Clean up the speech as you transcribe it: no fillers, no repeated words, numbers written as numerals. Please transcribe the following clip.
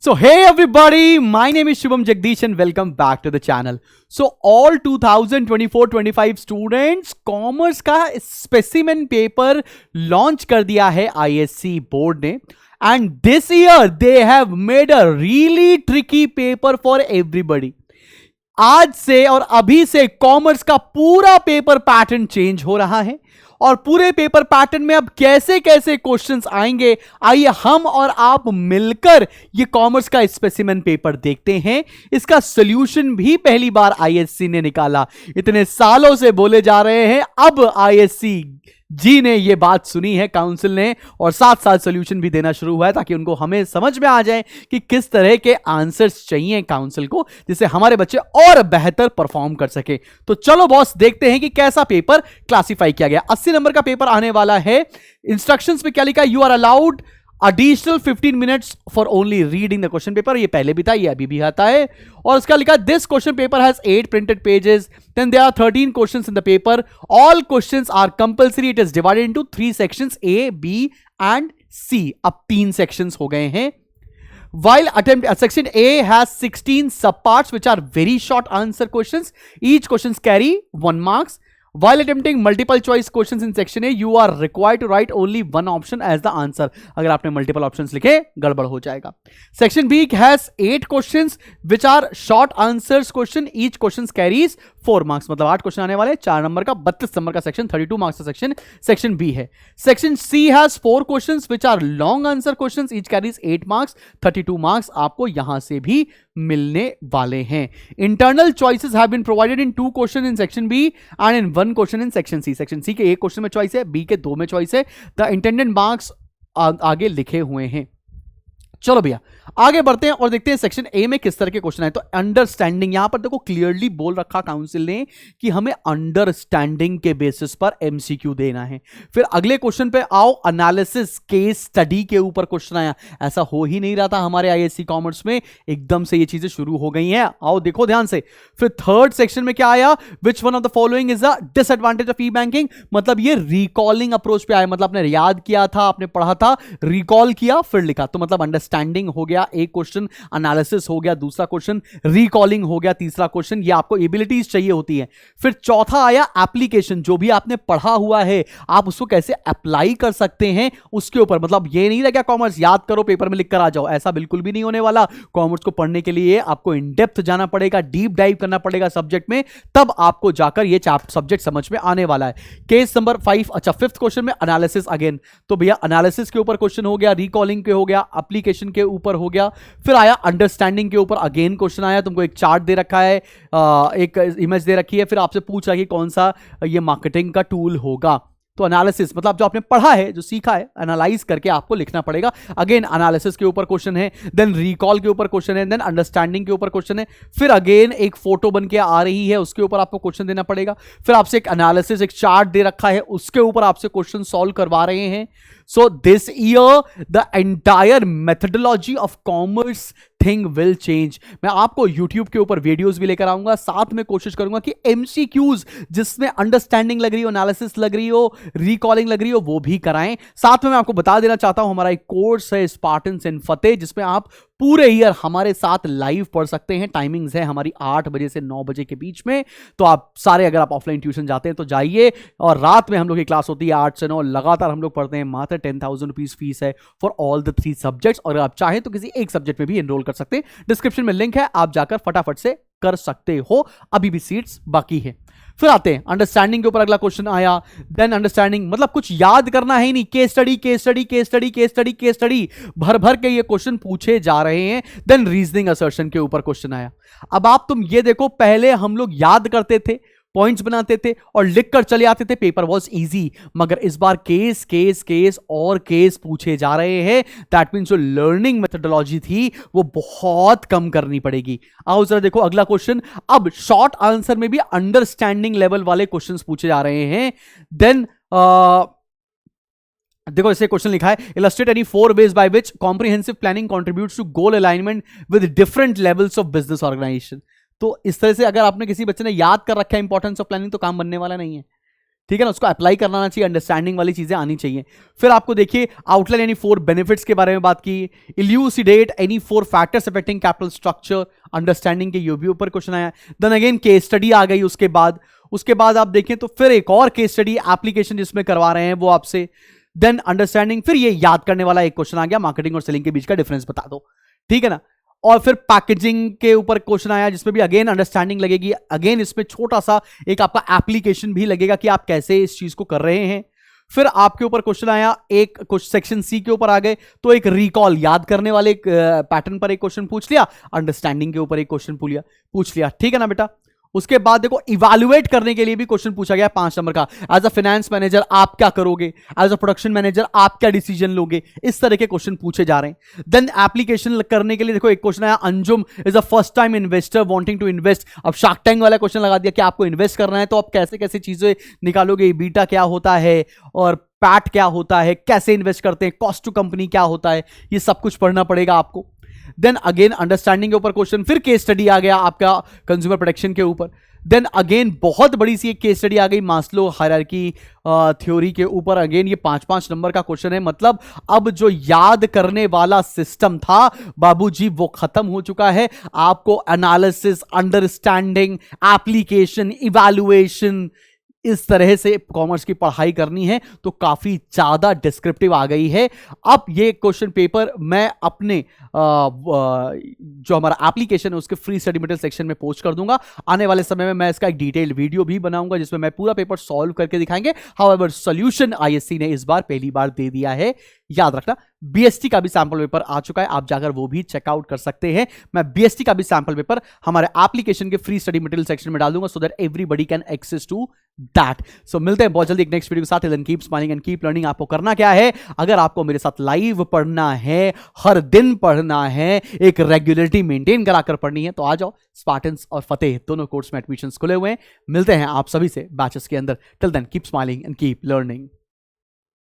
So hey everybody, my name is Shubham Jagdish and welcome back to the channel. So all 2024-25 students commerce का specimen paper launch कर दिया है ISC board ने and this year they have made a really tricky paper for everybody. आज से और अभी से कॉमर्स का पूरा पेपर पैटर्न चेंज हो रहा है और पूरे पेपर पैटर्न में अब कैसे कैसे क्वेश्चंस आएंगे, आइए हम और आप मिलकर ये कॉमर्स का स्पेसिमेन पेपर देखते हैं। इसका सॉल्यूशन भी पहली बार आईएससी ने निकाला। इतने सालों से बोले जा रहे हैं, अब आईएससी जी ने ये बात सुनी है काउंसिल ने और साथ साथ सॉल्यूशन भी देना शुरू हुआ है ताकि उनको हमें समझ में आ जाए कि किस तरह के आंसर्स चाहिए काउंसिल को, जिससे हमारे बच्चे और बेहतर परफॉर्म कर सके। तो चलो बॉस देखते हैं कि कैसा पेपर क्लासिफाई किया गया। 80 नंबर का पेपर आने वाला है। इंस्ट्रक्शंस में क्या लिखा है? You are allowed additional 15 minutes for only reading the question paper। ये पहले भी था, ये अभी भी आता है। और उसका लिखा this question paper has 8 printed pages, then there are 13 questions in the paper, all questions are compulsory, it is divided into 3 sections A, B and C। अब 3 sections हो गए हैं। While section A has 16 subparts which are very short answer questions, each questions carry 1 marks। While attempting multiple choice questions in section A, you are required to write only one option as the answer। अगर आपने multiple options लिखे गड़बड़ हो जाएगा। Section B has 8 questions which are short answers question, each questions carries 4 marks। मतलब 8 question आने वाले, 4 number का 32 नंबर का सेक्शन, 32 मार्क्स का सेक्शन B है। Section C has 4 questions which are long answer questions, each carries 8 marks। 32 marks आपको यहां से भी मिलने वाले हैं। Internal choices have been provided in 2 questions in section B and in 1 question in section C. Section C के 1 question में choice है, बी के 2 में चॉइस है। द इंटेंडेड मार्क्स आगे लिखे हुए हैं। चलो भैया आगे बढ़ते हैं और देखते हैं सेक्शन ए में किस तरह के क्वेश्चन आए। तो अंडरस्टैंडिंग, यहां पर देखो क्लियरली बोल रखा काउंसिल ने कि हमें अंडरस्टैंडिंग के बेसिस पर एमसीक्यू देना है। फिर अगले क्वेश्चन पे आओ, एनालिसिस केस स्टडी के ऊपर क्वेश्चन आया। ऐसा हो ही नहीं रहा था हमारे आईएससी कॉमर्स में, एकदम से ये चीजें शुरू हो गई हैं। आओ देखो ध्यान से। फिर थर्ड सेक्शन में क्या आया? Which one of the following is the disadvantage of E banking. मतलब ये रिकॉलिंग अप्रोच पे आया, मतलब आपने याद किया था, आपने पढ़ा था, रिकॉल किया फिर लिखा। तो मतलब अंडरस्टैंडिंग हो गया एक क्वेश्चन, एनालिसिस हो गया दूसरा क्वेश्चन, रिकॉलिंग हो गया तीसरा क्वेश्चन। ये आपको एबिलिटीज चाहिए होती है। फिर चौथा आया एप्लीकेशन, जो भी आपने पढ़ा हुआ है आप उसको कैसे अप्लाई कर सकते हैं उसके ऊपर। मतलब ये नहीं लगा कॉमर्स याद करो पेपर में लिख कर आ जाओ, ऐसा बिल्कुल भी नहीं होने वाला। कॉमर्स को पढ़ने के लिए आपको इन डेप्थ जाना पड़ेगा, डीप डाइव करना पड़ेगा सब्जेक्ट में, तब आपको जाकर ये सब्जेक्ट समझ में आने वाला है। केस नंबर 5, अच्छा 5th क्वेश्चन में एनालिसिस अगेन। तो भैया एनालिसिस के ऊपर क्वेश्चन हो गया, रिकॉलिंग के हो गया, एप्लीकेशन के ऊपर हो गया। फिर आया अंडरस्टैंडिंग के ऊपर अगेन क्वेश्चन आया। तुमको एक चार्ट दे रखा है, एक इमेज दे रखी है, फिर आपसे पूछ रहा है कि कौन सा ये मार्केटिंग का टूल होगा। तो एनालिसिस मतलब जो आपने पढ़ा है, जो सीखा है, एनालाइज करके आपको लिखना पड़ेगा। अगेन एनालिसिस के ऊपर क्वेश्चन है, देन रिकॉल के ऊपर क्वेश्चन है, देन अंडरस्टैंडिंग के ऊपर क्वेश्चन है। फिर अगेन एक फोटो बन के आ रही है, उसके ऊपर आपको क्वेश्चन देना पड़ेगा। फिर आपसे एक एनालिसिस, एक चार्ट दे रखा है, उसके ऊपर आपसे क्वेश्चन सॉल्व करवा रहे हैं। So this year the entire methodology of commerce thing will change. मैं आपको YouTube के ऊपर वीडियोस भी लेकर आऊंगा, साथ में कोशिश करूंगा कि MCQs जिसमें अंडरस्टैंडिंग लग रही हो, एनालिसिस लग रही हो, रिकॉलिंग लग रही हो, वो भी कराएं। साथ में मैं आपको बता देना चाहता हूं हमारा एक कोर्स है स्पार्टन्स इन फतेह, जिसमें आप पूरे ईयर हमारे साथ लाइव पढ़ सकते हैं। टाइमिंग्स है हमारी 8 बजे से 9 बजे के बीच में। तो आप सारे, अगर आप ऑफलाइन ट्यूशन जाते हैं तो जाइए, और रात में हम लोग की क्लास होती है 8 से 9, लगातार हम लोग पढ़ते हैं। मात्र 10,000 रुपीज फीस है फॉर ऑल द 3 सब्जेक्ट्स। और आप चाहें तो किसी एक सब्जेक्ट में भी एनरोल कर सकते हैं। डिस्क्रिप्शन में लिंक है, आप जाकर फटाफट से कर सकते हो, अभी भी सीट्स बाकी है। फिर आते हैं अंडरस्टैंडिंग के ऊपर अगला क्वेश्चन आया। देन अंडरस्टैंडिंग मतलब कुछ याद करना है ही नहीं, case study case study case study case study case study, भर भर के ये क्वेश्चन पूछे जा रहे हैं। देन रीजनिंग असर्शन के ऊपर क्वेश्चन आया। अब आप तुम ये देखो, पहले हम लोग याद करते थे, पॉइंट्स बनाते थे और लिख कर चले आते थे, पेपर वॉज इजी। मगर इस बार केस केस केस और केस पूछे जा रहे हैं। दैट मीन्स जो लर्निंग मेथडोलॉजी थी वो बहुत कम करनी पड़ेगी। आओ जरा देखो अगला क्वेश्चन। अब शॉर्ट आंसर में भी अंडरस्टैंडिंग लेवल वाले क्वेश्चंस पूछे जा रहे हैं। देन देखो इसे क्वेश्चन लिखा है, illustrate any 4 ways by which comprehensive planning contributes to goal alignment with different levels of business organisation. तो इस तरह से अगर आपने किसी बच्चे ने याद कर रखा है इंपॉर्टेंस ऑफ प्लानिंग, तो काम बनने वाला नहीं है। ठीक है ना, उसको अप्लाई करना आना चाहिए, अंडरस्टैंडिंग वाली चीजें आनी चाहिए। फिर आपको देखिए आउटलाइन यानी 4 बेनिफिट्स के बारे में बात की, इल्यूसिडेट any 4 factors affecting capital structure, understanding के ये भी ऊपर क्वेश्चन आया। देन अगेन केस स्टडी आ गई उसके बाद आप देखें तो फिर एक और केस स्टडी एप्लीकेशन जिसमें करवा रहे हैं वो आपसे, देन अंडरस्टैंडिंग, फिर ये याद करने वाला एक क्वेश्चन आ गया, मार्केटिंग और सेलिंग के बीच का डिफरेंस बता दो, ठीक है ना। और फिर पैकेजिंग के ऊपर क्वेश्चन आया जिसमें भी अगेन अंडरस्टैंडिंग लगेगी, अगेन इसमें छोटा सा एक आपका एप्लीकेशन भी लगेगा कि आप कैसे इस चीज को कर रहे हैं। फिर आपके ऊपर क्वेश्चन आया, एक कुछ सेक्शन सी के ऊपर आ गए तो एक रिकॉल याद करने वाले एक पैटर्न पर एक क्वेश्चन पूछ लिया, अंडरस्टैंडिंग के ऊपर एक क्वेश्चन पूछ लिया, ठीक है ना बेटा। उसके बाद देखो इवैल्यूएट करने के लिए भी क्वेश्चन पूछा गया 5 नंबर का, एज अ फाइनेंस मैनेजर आप क्या करोगे, एज अ प्रोडक्शन मैनेजर आप क्या डिसीजन लोगे, इस तरह के क्वेश्चन पूछे जा रहे हैं। देन एप्लीकेशन करने के लिए देखो एक क्वेश्चन आया, Anjum is a first time investor wanting to invest. अब शार्क टैंक वाला क्वेश्चन लगा दिया कि आपको इन्वेस्ट करना है तो आप कैसे कैसे चीजें निकालोगे, बीटा क्या होता है और पैट क्या होता है, कैसे इन्वेस्ट करते हैं, कॉस्ट टू कंपनी क्या होता है, ये सब कुछ पढ़ना पड़ेगा आपको। देन अगेन अंडरस्टैंडिंग के ऊपर क्वेश्चन, फिर केस स्टडी आ गया आपका कंज्यूमर प्रोटेक्शन के ऊपर। देन अगेन बहुत बड़ी सी एक केस स्टडी आ गई मास्लो हायरार्की थ्योरी के ऊपर, अगेन ये 5-5 नंबर का क्वेश्चन है। मतलब अब जो याद करने वाला सिस्टम था बाबूजी वो खत्म हो चुका है, आपको एनालिसिस, अंडरस्टैंडिंग, एप्लीकेशन, इवैल्यूएशन, इस तरह से कॉमर्स की पढ़ाई करनी है तो काफी ज्यादा डिस्क्रिप्टिव आ गई है। अब ये क्वेश्चन पेपर मैं अपने जो हमारा एप्लीकेशन है उसके फ्री स्टडी मटेरियल सेक्शन में पोस्ट कर दूंगा। आने वाले समय में मैं इसका एक डिटेल्ड वीडियो भी बनाऊंगा जिसमें मैं पूरा पेपर सॉल्व करके दिखाएंगे। हाउएवर सॉल्यूशन आईएससी ने इस बार पहली बार दे दिया है, याद रखना। बीएसटी का भी सैंपल पेपर आ चुका है, आप जाकर वो भी चेकआउट कर सकते हैं। मैं बीएसटी का भी सैंपल पेपर हमारे एप्लीकेशन के फ्री स्टडी मटेरियल सेक्शन में डाल दूंगा so that everybody can access to that. So मिलते हैं बहुत जल्दी एक नेक्स्ट वीडियो के साथ। Till then keep smiling and keep learning. आपको करना क्या है, अगर आपको मेरे साथ लाइव पढ़ना है, हर दिन पढ़ना है, एक रेगुलरिटी मेंटेन कराकर पढ़नी है तो आ जाओ। स्पार्टन्स और फतेह दोनों कोर्स में एडमिशंस खुले हुए हैं, मिलते हैं आप सभी से बैचेस के अंदर। Till then keep smiling and keep learning.